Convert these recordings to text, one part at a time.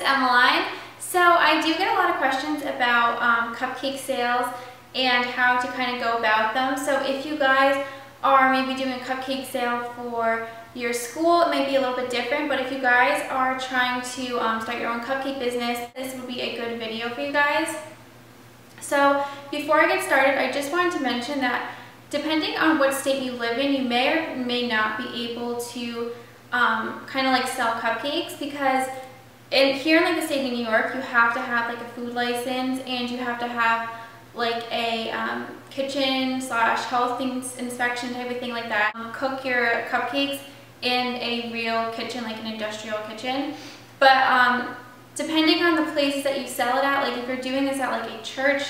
Emmeline. So I do get a lot of questions about cupcake sales and how to kind of go about them. So if you guys are maybe doing a cupcake sale for your school, it might be a little bit different, but if you guys are trying to start your own cupcake business, this would be a good video for you guys. So before I get started, I just wanted to mention that depending on what state you live in, you may or may not be able to kind of like sell cupcakes, because here in like the state of New York, you have to have like a food license and you have to have like a kitchen / health inspection type of thing like that. Cook your cupcakes in a real kitchen, like an industrial kitchen. But depending on the places that you sell it at, like if you're doing this at like a church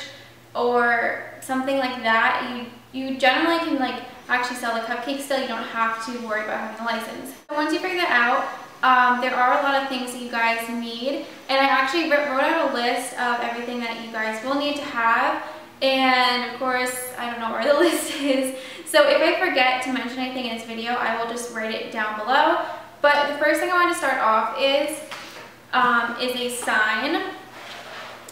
or something like that, you generally can like actually sell the cupcakes still. You don't have to worry about having a license. Once you figure that out, there are a lot of things that you guys need, and I actually wrote out a list of everything that you guys will need to have, and of course I don't know where the list is, so if I forget to mention anything in this video, I will just write it down below. But the first thing I want to start off is a sign.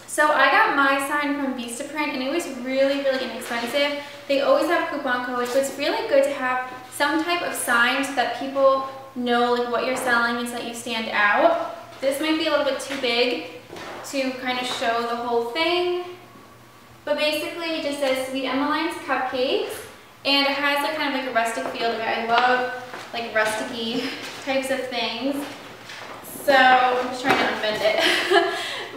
So I got my sign from Vistaprint, and it was really, really inexpensive. They always have coupon codes, so it's really good to have some type of sign so that people know like what you're selling and so that you stand out. This might be a little bit too big to kind of show the whole thing, but basically it just says Sweet Emmeline's Cupcakes, and it has like kind of like a rustic feel. Like I love like rustic-y types of things. So I'm just trying to unbend it.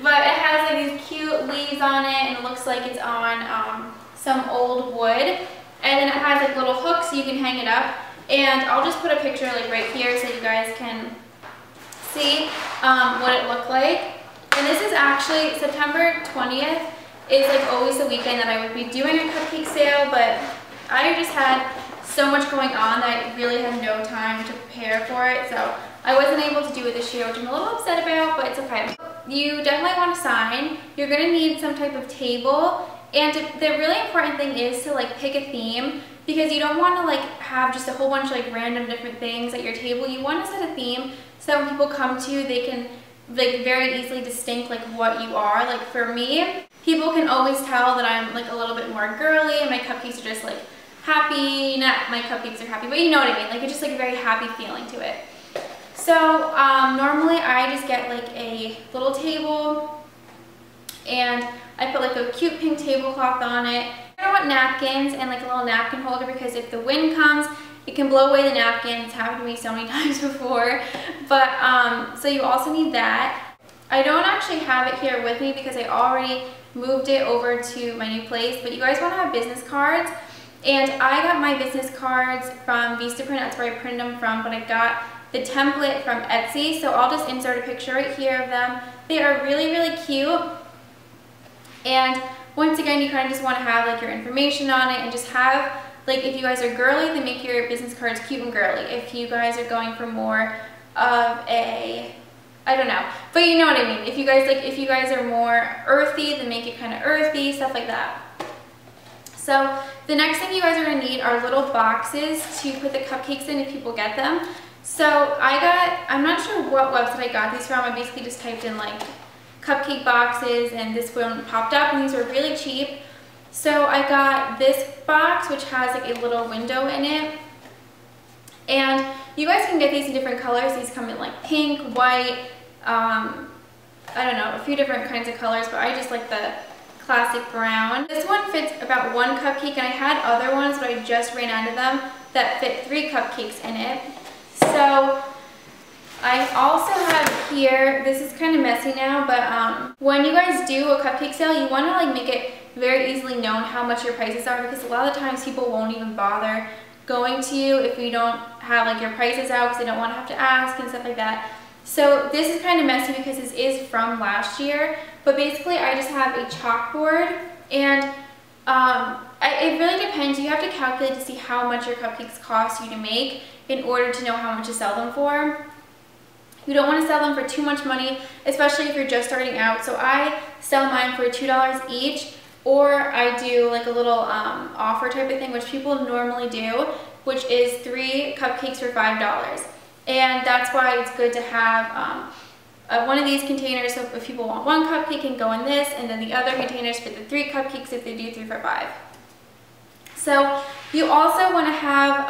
But it has like these cute leaves on it, and it looks like it's on some old wood. And then it has like little hooks so you can hang it up. And I'll just put a picture like right here so you guys can see what it looked like. And this is actually September 20th is like always the weekend that I would be doing a cupcake sale, but I just had so much going on that I really had no time to prepare for it. So I wasn't able to do it this year, which I'm a little upset about, but it's okay. You definitely want a sign. You're going to need some type of table, and the really important thing is to like pick a theme, because you don't want to like have just a whole bunch of like random different things at your table. You want to set a theme so that when people come to you, they can like very easily distinct like what you are. Like for me, people can always tell that I'm like a little bit more girly, and my cupcakes are just like happy. Not my cupcakes are happy, but you know what I mean. Like it's just like a very happy feeling to it. So normally I just get like a little table, and I put like a cute pink tablecloth on it. I want napkins and like a little napkin holder, because if the wind comes, it can blow away the napkin. It's happened to me so many times before. But so you also need that. I don't actually have it here with me because I already moved it over to my new place, but you guys want to have business cards. And I got my business cards from Vistaprint. That's where I printed them from, but I got the template from Etsy, so I'll just insert a picture right here of them. They are really, really cute, and once again, you kind of just want to have like your information on it, and just have like, if you guys are girly, then make your business cards cute and girly. If you guys are going for more of a, I don't know, but you know what I mean. If you guys are more earthy, then make it kind of earthy, stuff like that. So the next thing you guys are going to need are little boxes to put the cupcakes in if people get them. So I'm not sure what website I got these from. I basically just typed in like cupcake boxes, and this one popped up, and these were really cheap. So I got this box, which has like a little window in it. And you guys can get these in different colors. These come in like pink, white, I don't know, a few different kinds of colors, but I just like the classic brown. This one fits about 1 cupcake, and I had other ones, but I just ran out of them that fit 3 cupcakes in it. So I also have here, this is kind of messy now, but when you guys do a cupcake sale, you want to like make it very easily known how much your prices are, because a lot of the times people won't even bother going to you if you don't have like your prices out, because they don't want to have to ask and stuff like that. So this is kind of messy because this is from last year, but basically I just have a chalkboard, and it really depends. You have to calculate to see how much your cupcakes cost you to make in order to know how much to sell them for. You don't want to sell them for too much money, especially if you're just starting out. So I sell mine for $2 each, or I do like a little offer type of thing, which people normally do, which is 3 cupcakes for $5. And that's why it's good to have one of these containers, so if people want 1 cupcake can go in this, and then the other containers for the 3 cupcakes if they do 3 for $5. So you also want to have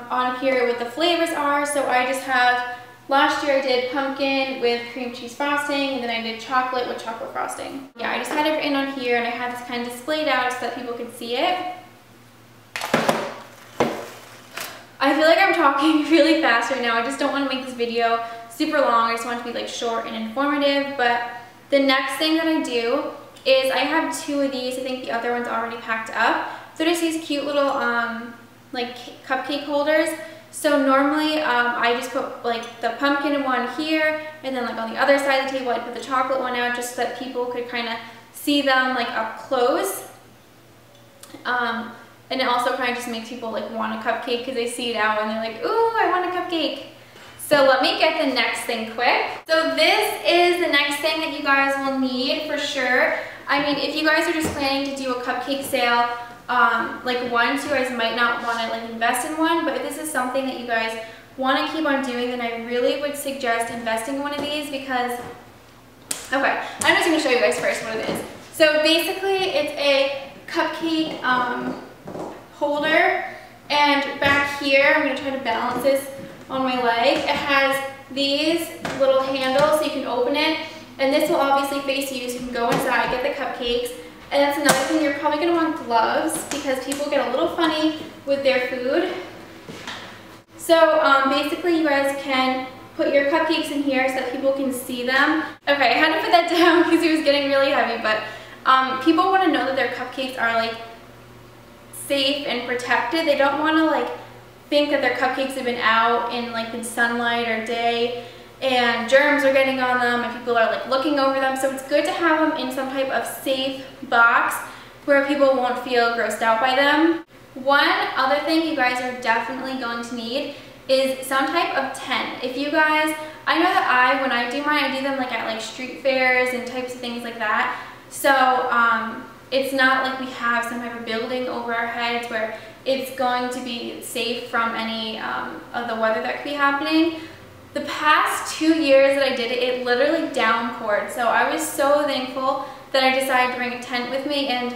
on here what the flavors are. So I just have, last year I did pumpkin with cream cheese frosting, and then I did chocolate with chocolate frosting. Yeah, I just had it written on here, and I had this kind of displayed out so that people could see it. I feel like I'm talking really fast right now. I just don't want to make this video super long. I just want it to be like short and informative. But the next thing that I do is I have 2 of these. I think the other one's already packed up. They're just these cute little like cupcake holders. So normally I just put like the pumpkin one here, and then like on the other side of the table I put the chocolate one out just so that people could kind of see them like up close. And it also kind of just makes people like want a cupcake because they see it out and they're like, ooh, I want a cupcake. So let me get the next thing quick. So this is the next thing that you guys will need for sure. I mean, if you guys are just planning to do a cupcake sale, like once, you guys might not want to like invest in one, but if this is something that you guys want to keep on doing, then I really would suggest investing in one of these because, okay, I'm just going to show you guys first what it is. So basically it's a cupcake holder, and back here, I'm going to try to balance this on my leg. It has these little handles so you can open it, and this will obviously face you so you can go inside, get the cupcakes. And that's another thing, you're probably going to want gloves because people get a little funny with their food. So basically you guys can put your cupcakes in here so that people can see them. Okay, I had to put that down because it was getting really heavy, but people want to know that their cupcakes are like safe and protected. They don't want to like think that their cupcakes have been out in like the sunlight or day and germs are getting on them and people are like looking over them. So it's good to have them in some type of safe box where people won't feel grossed out by them. One other thing you guys are definitely going to need is some type of tent. If you guys, I know that when I do mine, I do them like at like street fairs and types of things like that. So it's not like we have some type of building over our heads where it's going to be safe from any of the weather that could be happening. The past 2 years that I did it, it literally downpoured. So I was so thankful that I decided to bring a tent with me. And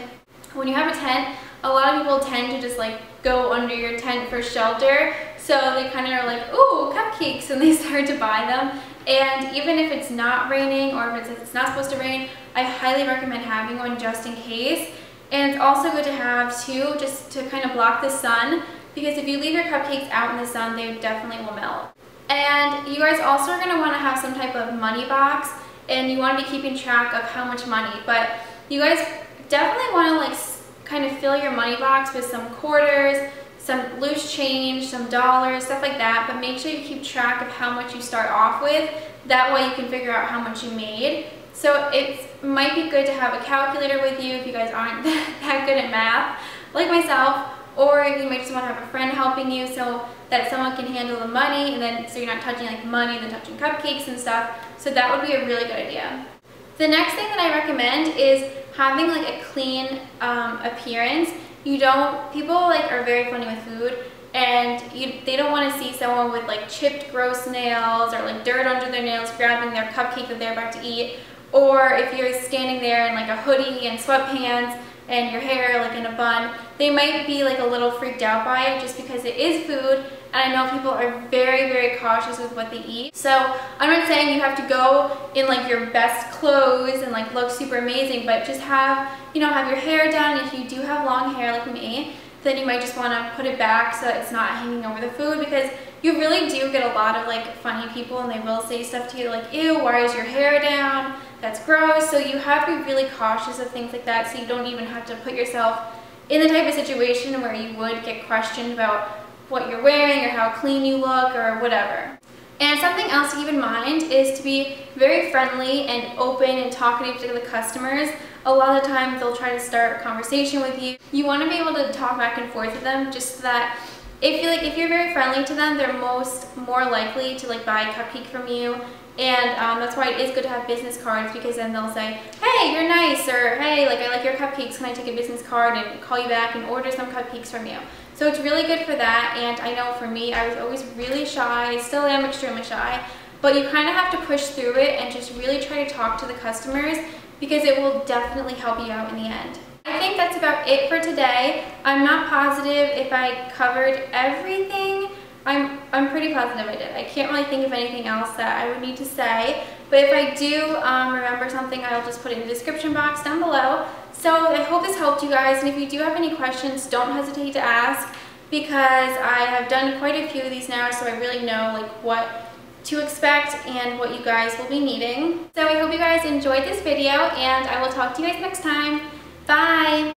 when you have a tent, a lot of people tend to just like go under your tent for shelter. So they kind of are like, ooh, cupcakes, and they start to buy them. And even if it's not raining or if it's not supposed to rain, I highly recommend having one just in case. And it's also good to have too, just to kind of block the sun, because if you leave your cupcakes out in the sun, they definitely will melt. And you guys also are going to want to have some type of money box, and you want to be keeping track of how much money. But you guys definitely want to like kind of fill your money box with some quarters, some loose change, some dollars, stuff like that. But make sure you keep track of how much you start off with. That way you can figure out how much you made. So it might be good to have a calculator with you if you guys aren't that good at math, like myself. Or you might just want to have a friend helping you so that someone can handle the money, and then so you're not touching like money and then touching cupcakes and stuff. So that would be a really good idea. The next thing that I recommend is having like a clean appearance. People like are very funny with food, and they don't want to see someone with like chipped gross nails or like dirt under their nails grabbing their cupcake that they're about to eat. Or if you're standing there in like a hoodie and sweatpants and your hair like in a bun, they might be like a little freaked out by it just because it is food, and I know people are very, very cautious with what they eat. So I'm not saying you have to go in like your best clothes and like look super amazing, but just have, have your hair done. If you do have long hair like me, then you might just want to put it back so that it's not hanging over the food, because you really do get a lot of like funny people and they will say stuff to you like, ew, why is your hair down? That's gross. So you have to be really cautious of things like that, so you don't even have to put yourself in the type of situation where you would get questioned about what you're wearing or how clean you look or whatever. And something else to keep in mind is to be very friendly and open and talkative to the customers. A lot of the time they'll try to start a conversation with you. You want to be able to talk back and forth with them, just so that if you're very friendly to them, they're more likely to like buy a cupcake from you. And that's why it is good to have business cards, because then they'll say, hey, you're nice, or hey, like I like your cupcakes, can I take a business card and call you back and order some cupcakes from you? So it's really good for that. And I know for me, I was always really shy, still am extremely shy, but you kind of have to push through it and just really try to talk to the customers because it will definitely help you out in the end. I think that's about it for today. I'm not positive if I covered everything. I'm pretty positive I did. I can't really think of anything else that I would need to say, but if I do remember something, I'll just put it in the description box down below. So I hope this helped you guys, and if you do have any questions, don't hesitate to ask, because I have done quite a few of these now, so I really know like what to expect and what you guys will be needing. So I hope you guys enjoyed this video, and I will talk to you guys next time. Bye!